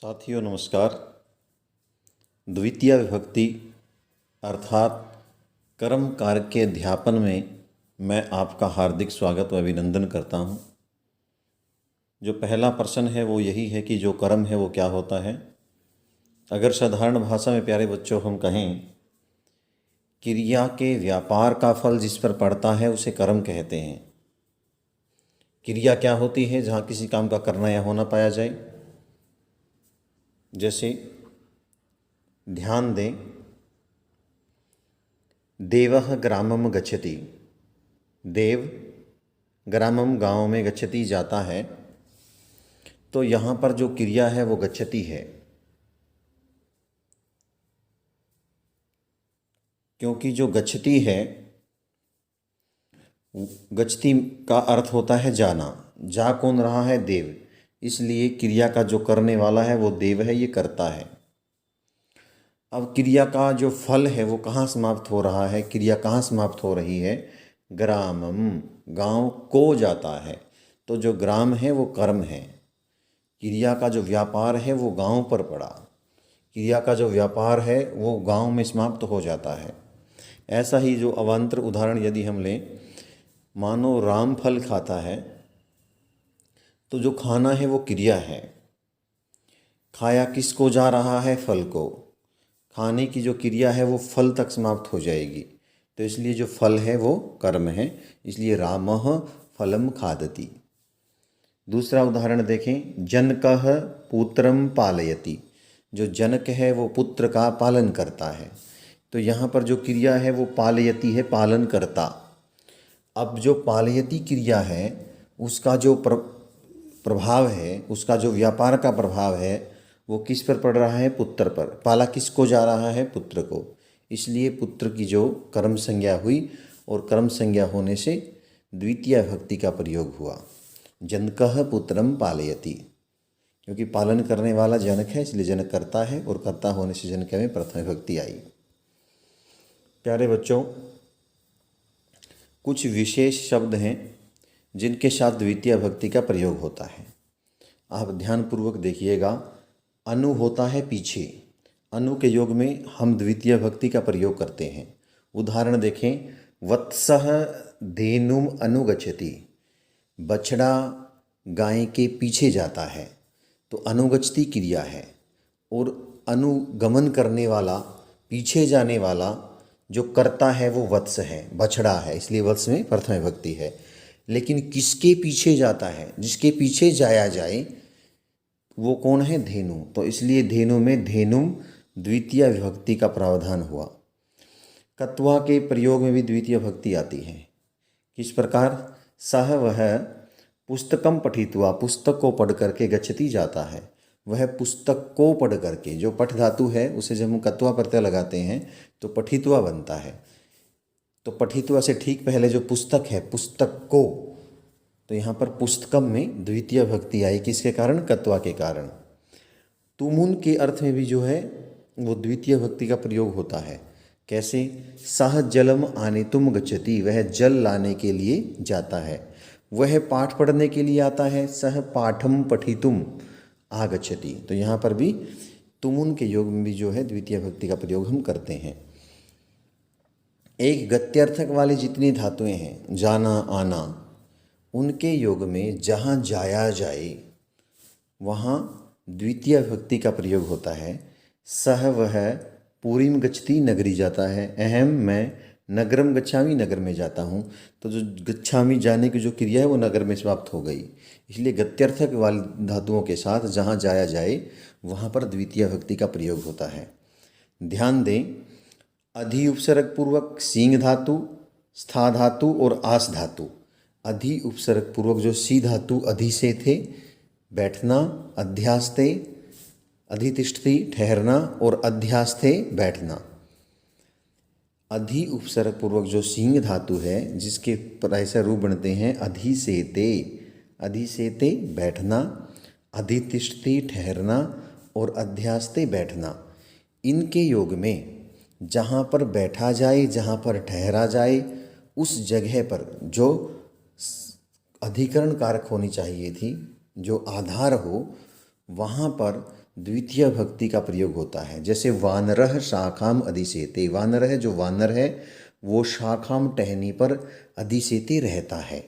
साथियों नमस्कार। द्वितीय विभक्ति अर्थात कर्म कारक के अध्यापन में मैं आपका हार्दिक स्वागत व अभिनंदन करता हूँ। जो पहला प्रश्न है वो यही है कि जो कर्म है वो क्या होता है। अगर साधारण भाषा में प्यारे बच्चों हम कहें, क्रिया के व्यापार का फल जिस पर पड़ता है उसे कर्म कहते हैं। क्रिया क्या होती है? जहाँ किसी काम का करना या होना पाया जाए। जैसे ध्यान दें, देवः ग्रामम गच्छति। देव ग्रामम गांव में गच्छति जाता है, तो यहाँ पर जो क्रिया है वो गच्छति है, क्योंकि जो गच्छति है, गच्छति का अर्थ होता है जाना। जा कौन रहा है? देव। इसलिए क्रिया का जो करने वाला है वो देव है, ये करता है। अब क्रिया का जो फल है वो कहाँ समाप्त हो रहा है? क्रिया कहाँ समाप्त हो रही है? ग्रामम, गांव को जाता है। तो जो ग्राम है वो कर्म है। क्रिया का जो व्यापार है वो गांव पर पड़ा। क्रिया का जो व्यापार है वो गांव में समाप्त हो जाता है। ऐसा ही जो अवान्तर उदाहरण यदि हम लें, मानो राम फल खाता है, तो जो खाना है वो क्रिया है। खाया किसको जा रहा है? फल को। खाने की जो क्रिया है वो फल तक समाप्त हो जाएगी, तो इसलिए जो फल है वो कर्म है। इसलिए रामः फलम खादति। दूसरा उदाहरण देखें, जनकः पुत्रम पालयति। जो जनक है वो पुत्र का पालन करता है, तो यहाँ पर जो क्रिया है वो पालयति है, पालन करता। अब जो पालयति क्रिया है उसका जो प्रभाव है, उसका जो व्यापार का प्रभाव है वो किस पर पड़ रहा है? पुत्र पर। पाला किसको जा रहा है? पुत्र को। इसलिए पुत्र की जो कर्म संज्ञा हुई, और कर्म संज्ञा होने से द्वितीय विभक्ति का प्रयोग हुआ। जनकः पुत्रम पालयति, क्योंकि पालन करने वाला जनक है, इसलिए जनक करता है, और कर्ता होने से जनक में प्रथम विभक्ति आई। प्यारे बच्चों, कुछ विशेष शब्द हैं जिनके साथ द्वितीय विभक्ति का प्रयोग होता है। आप ध्यानपूर्वक देखिएगा। अनु होता है पीछे। अनु के योग में हम द्वितीय विभक्ति का प्रयोग करते हैं। उदाहरण देखें, वत्सः धेनुम अनुगच्छति। बछड़ा गाय के पीछे जाता है, तो अनुगच्छति क्रिया है, और अनुगमन करने वाला, पीछे जाने वाला जो करता है वो वत्स है, बछड़ा है, इसलिए वत्स में प्रथम विभक्ति है। लेकिन किसके पीछे जाता है? जिसके पीछे जाया जाए वो कौन है? धेनु। तो इसलिए धेनु में धेनुम द्वितीय विभक्ति का प्रावधान हुआ। कत्वा के प्रयोग में भी द्वितीय विभक्ति आती है। किस प्रकार? सह वह पुस्तकम पठित्वा, पुस्तक को पढ़ करके गच्छति जाता है। वह पुस्तक को पढ़ करके, जो पठ धातु है उसे जब हम कत्वा प्रत्यय लगाते हैं तो पठित्वा बनता है। तो पठित्वा से ठीक पहले जो पुस्तक है, पुस्तक को, तो यहाँ पर पुस्तकम में द्वितीय विभक्ति आई। किसके कारण? कत्वा के कारण। तुमुन के अर्थ में भी जो है वो द्वितीय विभक्ति का प्रयोग होता है। कैसे? सह जलम आनेतुम गच्छति, वह जल लाने के लिए जाता है। वह पाठ पढ़ने के लिए आता है, सह पाठम पठितुम आगच्छति। तो यहाँ पर भी तुमुन के योग में भी जो है द्वितीय विभक्ति का प्रयोग हम करते हैं। एक गत्यर्थक वाली जितनी धातुएं हैं, जाना आना, उनके योग में जहाँ जाया जाए वहाँ द्वितीय विभक्ति का प्रयोग होता है। सह वह पुरीम गच्छति, नगरी जाता है। अहम मैं नगरम गच्छामि, नगर में जाता हूँ। तो जो गच्छामि जाने की जो क्रिया है वो नगर में समाप्त हो गई। इसलिए गत्यर्थक वाली धातुओं के साथ जहाँ जाया जाए वहाँ पर द्वितीय विभक्ति का प्रयोग होता है। ध्यान दें, अधि उपसर्ग पूर्वक सींग धातु, स्था धातु और आस धातु। अधि उपसर्ग पूर्वक जो सी धातु अधि से थे, बैठना, अध्यास्ते अधितिष्ठति ठहरना, और अध्यास्ते बैठना। अधि उपसर्ग पूर्वक जो सींग धातु है जिसके ऐसे रूप बनते हैं अधि से ते बैठना, अधितिष्ठति ठहरना, और अध्यास्ते बैठना। इनके योग में जहाँ पर बैठा जाए, जहाँ पर ठहरा जाए, उस जगह पर जो अधिकरण कारक होनी चाहिए थी, जो आधार हो, वहाँ पर द्वितीय भक्ति का प्रयोग होता है। जैसे वानरः शाखाम अधिसेते, वानर है जो वानर है वो शाखाम टहनी पर अधिसेते रहता है।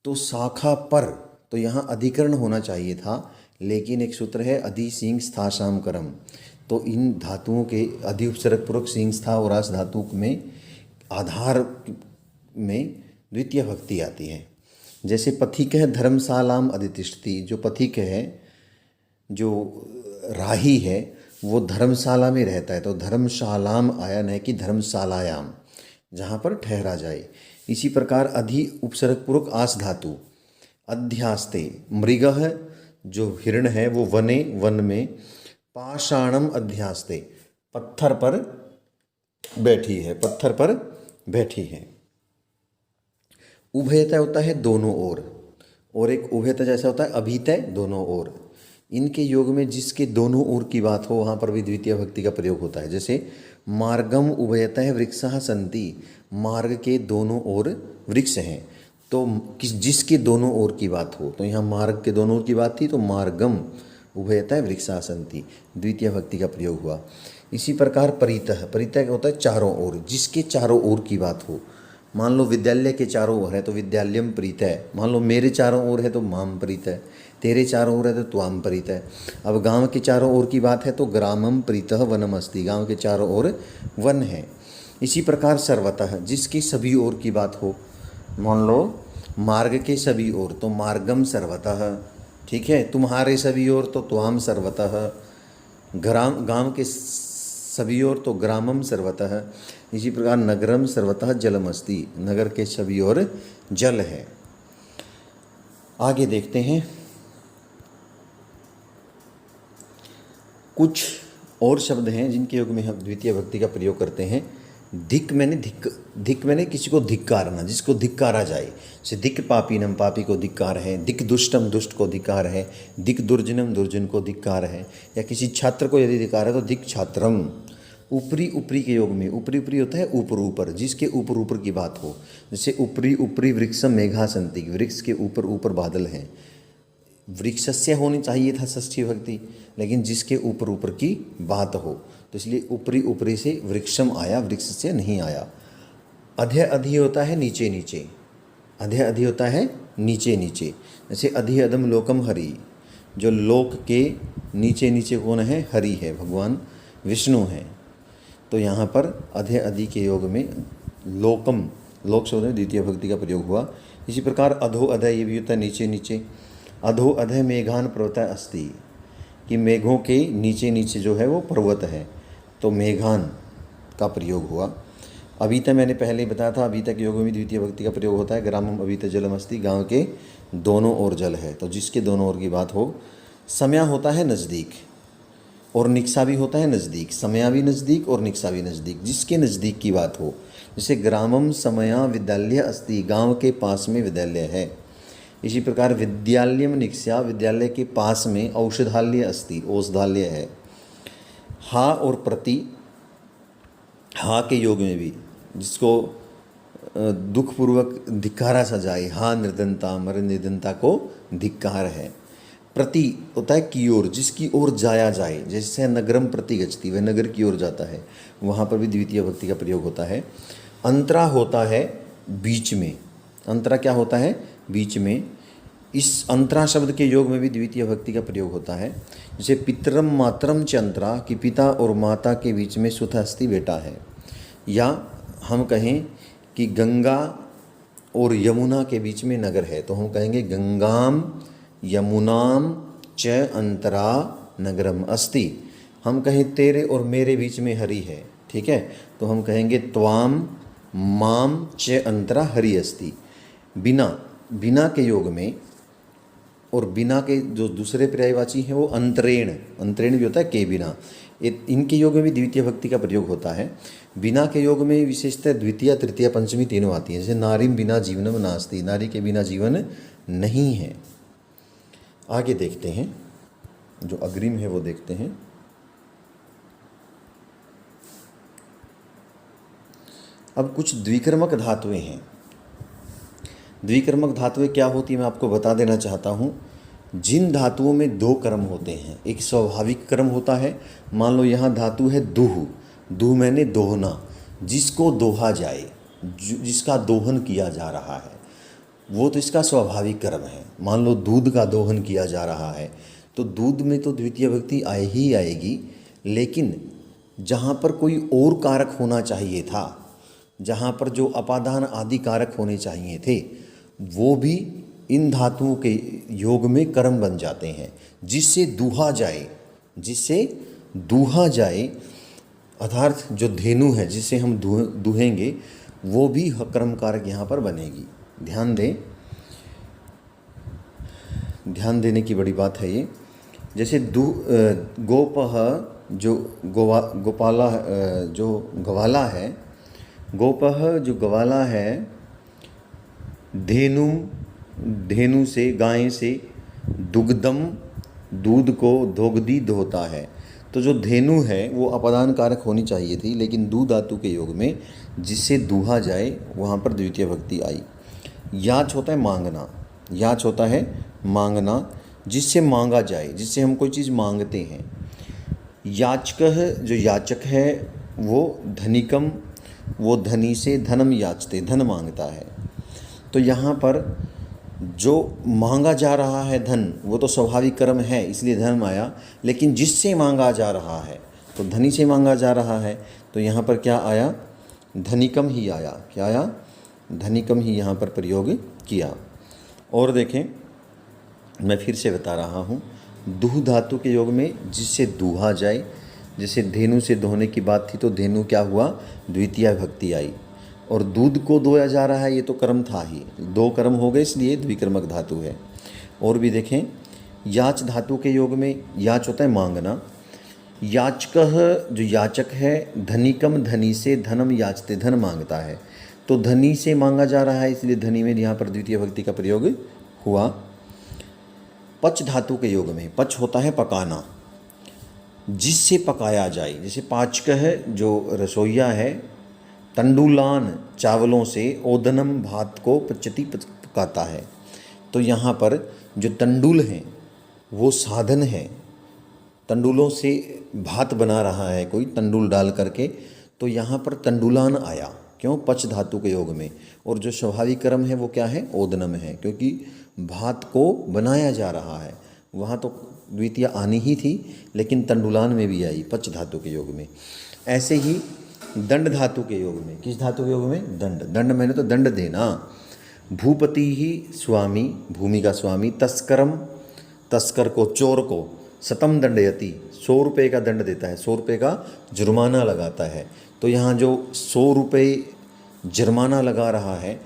तो शाखा पर, तो यहाँ अधिकरण होना चाहिए था, लेकिन एक सूत्र है अधि सिंह स्थासाम करम, तो इन धातुओं के अधि उपसर्ग पूर्वक सिंह स्था और आस धातु में आधार में द्वितीय भक्ति आती है। जैसे पथिक है धर्मशालाम अधितिष्ठति, जो पथिक है जो राही है वो धर्मशाला में रहता है, तो धर्मशालाम आया नहीं कि धर्मशालायाम, जहाँ पर ठहरा जाए। इसी प्रकार अधि उपसर्ग पूर्वक आस धातु अध्यास्ते, मृगः जो हिरण है वो वने, वन में, पाषाणम अध्यास्ते, पत्थर पर बैठी है, पत्थर पर बैठी है। उभयतय होता है दोनों ओर, और एक उभयतय जैसा होता है अभितय दोनों ओर। इनके योग में जिसके दोनों ओर की बात हो वहाँ पर भी द्वितीय भक्ति का प्रयोग होता है। जैसे मार्गम उभयतः वृक्षः सन्ति, मार्ग के दोनों ओर वृक्ष हैं, तो जिसके दोनों ओर की बात हो, तो यहाँ मार्ग के दोनों ओर की बात थी, तो मार्गम उभयतः वृक्षः सन्ति, द्वितीय भक्ति का प्रयोग हुआ। इसी प्रकार परितः, परितः क्या होता है चारों ओर, जिसके चारों ओर की बात हो। मान लो विद्यालय के चारों ओर है तो विद्यालयम प्रीतः, मान लो मेरे चारों ओर है तो माम प्रीतः, तेरे चारों ओर है तो त्वाम प्रीतः। अब गांव के चारों ओर की बात है तो ग्रामम प्रीतः वनम अस्ति, गांव के चारों ओर वन है। इसी प्रकार सर्वतः, जिसकी सभी ओर की बात हो, मान लो मार्ग के सभी ओर तो मार्गम सर्वतः, ठीक है, तुम्हारे सभी ओर तो त्वाम सर्वतः, गांव के सभी ओर तो ग्रामम सर्वतः। इसी प्रकार नगरम सर्वतः जलमस्ति, नगर के सभी ओर जल है। आगे देखते हैं कुछ और शब्द हैं जिनके योग में हम द्वितीय भक्ति का प्रयोग करते हैं। धिक मैंने धिक मैंने किसी को धिक्कारना, जिसको धिक्कारा जाए। जैसे धिक पापीनम, पापी को धिक्कार है। धिक दुष्टम, दुष्ट को धिक्कार है। धिक दुर्जनम, दुर्जन को धिक्कार है। या किसी छात्र को यदि धिक्कार है तो धिक छात्रम। ऊपरी ऊपरी के योग में ऊपरी ऊपरी होता है ऊपर ऊपर, जिसके ऊपर ऊपर की बात हो। जैसे ऊपरी ऊपरी वृक्षम मेघा संति, वृक्ष के ऊपर ऊपर बादल हैं। वृक्षस्य होनी चाहिए था षष्ठी भक्ति, लेकिन जिसके ऊपर ऊपर की बात हो, तो इसलिए ऊपरी ऊपरी से वृक्षम आया, वृक्ष से नहीं आया। अधे अधि होता है नीचे नीचे, अधे अधि होता है नीचे नीचे। जैसे अधि अधम लोकम हरि, जो लोक के नीचे नीचे कौन है? हरि है, भगवान विष्णु हैं। तो यहाँ पर अधे अधि के योग में लोकम, लोक शब्द में द्वितीय भक्ति का प्रयोग हुआ। इसी प्रकार अधो अधय, ये भी होता है नीचे नीचे। अधो अधय मेघान पर्वत अस्ति, कि मेघों के नीचे नीचे जो है वो पर्वत है, तो मेघान का प्रयोग हुआ। अभित मैंने पहले ही बताया था, अभित के योग में द्वितीय भक्ति का प्रयोग होता है। ग्रामम अभित जलम अस्ति, गाँव के दोनों ओर जल है, तो जिसके दोनों ओर की बात हो। समया होता है नज़दीक, और निक्सा भी होता है नज़दीक। समया भी नज़दीक और निक्सा भी नज़दीक, जिसके नज़दीक की बात हो। जैसे ग्रामम समया विद्यालय अस्ति, गांव के पास में विद्यालय है। इसी प्रकार विद्यालयम निक्ष्या, विद्यालय के पास में औषधालय अस्ति, औषधालय है। हा और प्रति, हा के योग में भी जिसको दुखपूर्वक धिक्कारा सा जाए, हा निर्धनता, मर निर्धनता को धिक्कार है। प्रति होता है की ओर, जिसकी ओर जाया जाए। जैसे नगरम प्रति गच्छति, वह नगर की ओर जाता है, वहाँ पर भी द्वितीय भक्ति का प्रयोग होता है। अंतरा होता है बीच में, अंतरा क्या होता है? बीच में। इस अंतरा शब्द के योग में भी द्वितीय भक्ति का प्रयोग होता है। जैसे पितरम मातरम च अंतरा, कि पिता और माता के बीच में सुत अस्ति, बेटा है। या हम कहें कि गंगा और यमुना के बीच में नगर है, तो हम कहेंगे गंगाम यमुनाम च अंतरा नगरम अस्ति। हम कहें तेरे और मेरे बीच में हरि है, ठीक है, तो हम कहेंगे त्वाम माम च अंतरा हरि अस्ति। बिना, बिना के योग में, और बिना के जो दूसरे पर्यायवाची हैं वो अंतरेण, अंतरेण भी होता है के बिना। इनके योग में भी द्वितीय भक्ति का प्रयोग होता है। बिना के योग में विशेषतः द्वितीय, तृतीय, पंचमी तीनों आती हैं। जैसे नारीम बिना जीवनम नास्ति, नारी के बिना जीवन नहीं है। आगे देखते हैं, जो अग्रिम है वो देखते हैं। अब कुछ द्विकर्मक धातुएं हैं। द्विकर्मक धातुएं क्या होती है मैं आपको बता देना चाहता हूँ। जिन धातुओं में दो कर्म होते हैं, एक स्वाभाविक कर्म होता है, मान लो यहाँ धातु है दूह, दूह मैंने दोहना, जिसको दोहा जाए, जिसका दोहन किया जा रहा है, वो तो इसका स्वाभाविक कर्म है। मान लो दूध का दोहन किया जा रहा है, तो दूध में तो द्वितीय विभक्ति आए ही आएगी, लेकिन जहाँ पर कोई और कारक होना चाहिए था, जहाँ पर जो अपादान आदि कारक होने चाहिए थे, वो भी इन धातुओं के योग में कर्म बन जाते हैं, जिससे दूहा जाए, जिससे दूहा जाए, अर्थात जो धेनु है जिसे हम दूहेंगे, वो भी कर्म कारक यहाँ पर बनेगी। ध्यान दें, ध्यान देने की बड़ी बात है ये। जैसे गोपह जो गोपाला जो गवाला है, गोपह जो गवाला है, धेनु से, गाय से, दुग्धम दूध को, दोगदी दोहता है। तो जो धेनु है वो अपदान कारक होनी चाहिए थी, लेकिन दू धातु के योग में जिससे दूहा जाए वहाँ पर द्वितीय भक्ति आई। याच होता है मांगना, याच होता है मांगना, जिससे मांगा जाए, जिससे हम कोई चीज़ मांगते हैं। याचक जो याचक है वो धनिकम, वो धनी से धनम याचते, धन मांगता है। तो यहाँ पर जो मांगा जा रहा है धन, वो तो स्वाभाविक कर्म है, इसलिए धन आया, लेकिन जिससे मांगा जा रहा है, तो धनी से मांगा जा रहा है, तो यहाँ पर क्या आया, धनिकम ही आया। क्या आया, धनिकम ही यहाँ पर प्रयोग किया। और देखें, मैं फिर से बता रहा हूँ, दूह धातु के योग में जिससे दूहा जाए, जैसे धेनु से दोहने की बात थी, तो धेनु क्या हुआ, द्वितीय भक्ति आई। और दूध को दोया जा रहा है, ये तो कर्म था ही, दो कर्म हो गए, इसलिए द्विकर्मक धातु है। और भी देखें, याच धातु के योग में याच होता है मांगना, याचक जो याचक है, धनिकम धनी से धनम याचते, धन मांगता है, तो धनी से मांगा जा रहा है, इसलिए धनी में यहाँ पर द्वितीय भक्ति का प्रयोग हुआ। पच धातु के योग में पच होता है पकाना, जिससे पकाया जाए, जैसे पाचक है जो रसोईया है, तंडुलान चावलों से, ओदनम भात को पचती पकाता है। तो यहाँ पर जो तंडुल हैं वो साधन है, तंडुलों से भात बना रहा है कोई, तंडुल डाल करके, तो यहाँ पर तंडुलान आया, क्यों, पच धातु के योग में। और जो स्वाभाविक कर्म है वो क्या है, ओदनम है, क्योंकि भात को बनाया जा रहा है, वहाँ तो द्वितीय आनी ही थी, लेकिन तंडुलान में भी आई, पच धातु के योग में। ऐसे ही दंड धातु के योग में, किस धातु के योग में, दंड, दंड मैंने तो दंड देना। भूपति ही स्वामी, भूमि का स्वामी, तस्करम, तस्कर को, चोर को, शतम दंडयति, 100 रुपये का दंड देता है, 100 रुपये का जुर्माना लगाता है। तो यहाँ जो 100 रुपये जुर्माना लगा रहा है,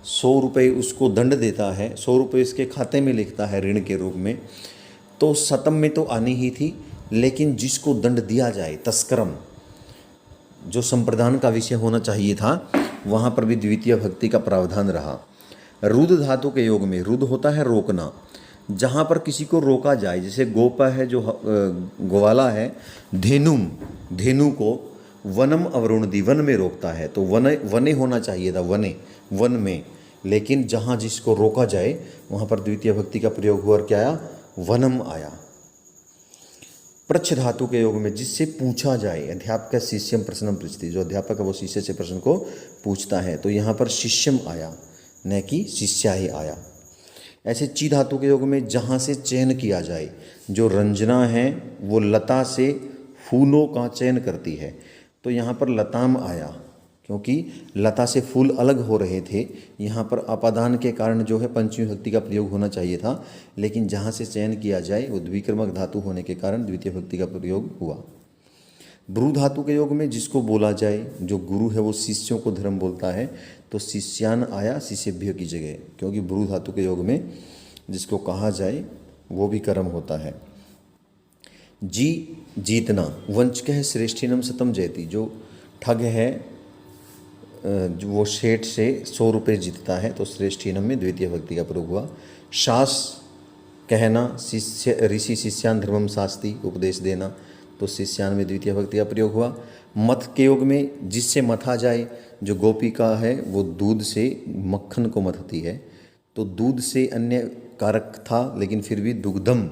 100 रुपये उसको दंड देता है, 100 रुपये इसके खाते में लिखता है ऋण के रूप में, तो शतम में तो आनी ही थी, लेकिन जिसको दंड दिया जाए, तस्करम, जो संप्रदान का विषय होना चाहिए था, वहाँ पर भी द्वितीय भक्ति का प्रावधान रहा। रुद धातु के योग में रुद होता है रोकना, जहाँ पर किसी को रोका जाए, जैसे गोपा है जो ग्वाला है, धेनुम, धेनु को, वनम अवरुणदी, वन में रोकता है, तो वने होना चाहिए था, वने, वन में, लेकिन जहाँ जिसको रोका जाए वहाँ पर द्वितीय भक्ति का प्रयोग हुआ और क्या आया, वनम आया। प्रच्छ धातु के योग में जिससे पूछा जाए, अध्यापक शिष्यम प्रश्नम पृच्छति, जो अध्यापक है वो शिष्य से प्रश्न को पूछता है, तो यहाँ पर शिष्यम आया, न कि शिष्या ही आया। ऐसे ची धातु के योग में जहाँ से चयन किया जाए, जो रंजना है वो लता से फूलों का चयन करती है, तो यहाँ पर लताम आया, क्योंकि लता से फूल अलग हो रहे थे, यहाँ पर अपादान के कारण जो है पंचमी भक्ति का प्रयोग होना चाहिए था, लेकिन जहाँ से चयन किया जाए वो द्विक्रमक धातु होने के कारण द्वितीय भक्ति का प्रयोग हुआ। ब्रू धातु के योग में जिसको बोला जाए, जो गुरु है वो शिष्यों को धर्म बोलता है, तो शिष्यान आया शिष्यभ्य की जगह, क्योंकि ब्रू धातु के योग में जिसको कहा जाए वो भी कर्म होता है। जी जीतना, वंचक है श्रेष्ठीनम सतम जयति, जो ठग है, जो वो सेठ से 100 रुपये जीतता है, तो श्रेष्ठीनम में द्वितीय भक्ति का प्रयोग हुआ। शास कहना, शिष्य ऋषि शिष्यान धर्मम शास्ति, उपदेश देना, तो शिष्यान में द्वितीय भक्ति का प्रयोग हुआ। मथ के योग में जिससे मथा जाए, जो गोपिका है वो दूध से मक्खन को मथती है, तो दूध से अन्य कारक था, लेकिन फिर भी दुग्धम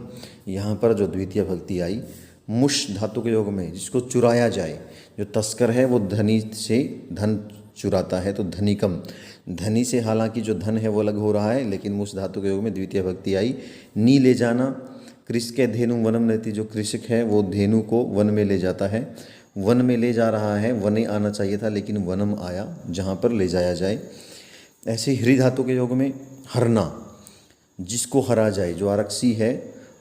यहाँ पर जो द्वितीय भक्ति आई। मुष धातु के योग में जिसको चुराया जाए, जो तस्कर है वो धनी से धन चुराता है, तो धनिकम, धनी से हालांकि जो धन है वो अलग हो रहा है, लेकिन मुष धातु के योग में द्वितीय भक्ति आई। नी ले जाना, कृषक धेनु वनम रहती, जो कृषक है वो धेनु को वन में ले जाता है, वन में ले जा रहा है, वने आना चाहिए था लेकिन वनम आया, जहाँ पर ले जाया जाए। ऐसे हृ धातु के योग में हरना, जिसको हरा जाए, जो आरक्षी है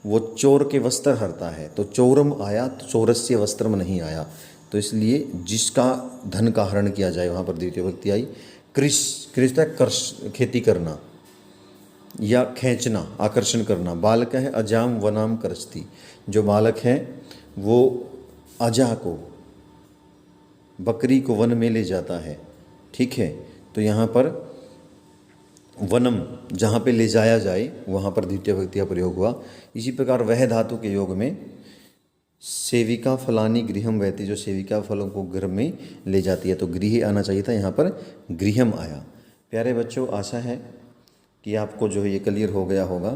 वो चोर के वस्त्र हरता है, तो चोरम आया, तो चौरस्य वस्त्रम नहीं आया, तो इसलिए जिसका धन का हरण किया जाए वहाँ पर द्वितीय भक्ति आई। कृष कर्ष खेती करना या खींचना, आकर्षण करना। बालक है अजाम वनाम करस्ती, जो बालक है वो अजा को, बकरी को वन में ले जाता है, ठीक है, तो यहाँ पर वनम, जहाँ पे ले जाया जाए वहाँ पर द्वितीय भक्ति का प्रयोग हुआ। इसी प्रकार वह धातु के योग में सेविका फलानी गृहम वहती, जो सेविका फलों को घर में ले जाती है, तो गृह आना चाहिए था, यहाँ पर गृहम आया। प्यारे बच्चों, आशा है कि आपको जो है ये क्लियर हो गया होगा।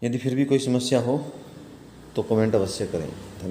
यदि फिर भी कोई समस्या हो तो कमेंट अवश्य करें। धन्यवाद।